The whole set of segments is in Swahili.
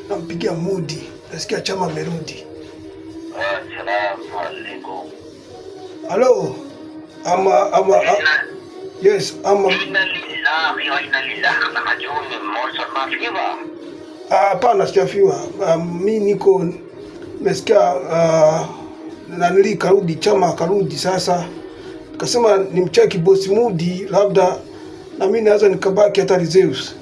Nampigia Mudi. Nasikia Chama amerudi. Assalamu alaikum. Hello. Yes, hapana sijafiwa. Mimi niko nimesikia nanili karudi, Chama karudi sasa. Nikasema nimcheki boss Mudi, labda na mimi naweza nikabaki hata reserves.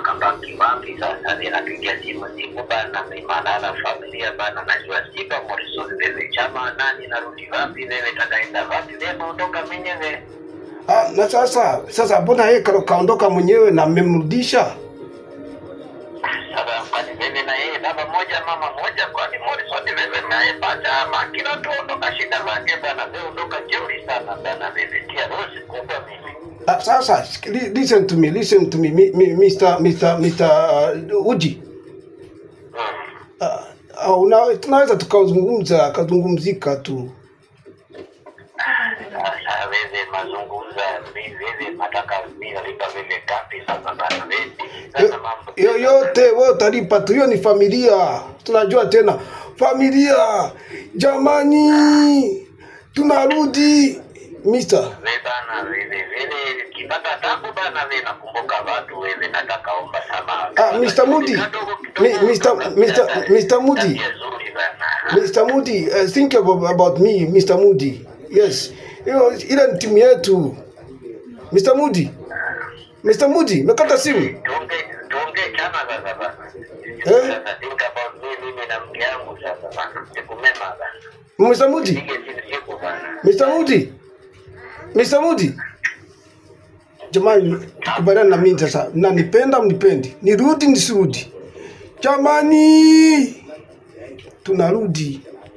Kabaki wapi sasa? Ninapigia simu bana, maana familia bana, najua sipa Morrison wewe Chama nani narudi wapi, wewe takaenda wapi, wewe ondoka mwenyewe. Na sasa mbona yeye kaondoka mwenyewe na mmemrudisha? Sasa kwani wewe na yeye baba moja mama moja, kwani Morrison wewe na yeye pacha ama kila tu ondoka shida zake bana, wewe ondoka jeuri sana bana, wewe tia rosi kubwa mimi. Sasa listen to me, Mr. Uji. Tunaweza kazungumzika tu. Sasa wewe mazungumza wewe nataka mimi lipa wewe kapi sasa bana wewe. Sasa mambo yote wewe utalipa tu, hiyo ni familia. Tunajua tena familia. Jamani, tunarudi Mr. Wewe bana wewe kipata tabu bana, wewe nakumbuka watu, wewe nataka omba samaha. Mr. Mudi. Mr. Mudi, think about me, Mr. Mudi. Yes. Ile ni timu yetu. Mr. Mudi, mekata simu. Tuongee Chama sasa bana. Sasa think about me, mimi na mke wangu sasa bana. Sikumema bana. Mr. Mudi. Jamani, tukubaliana na mimi sasa. Mnanipenda mnipendi? Nirudi nisirudi? Jamani, tunarudi.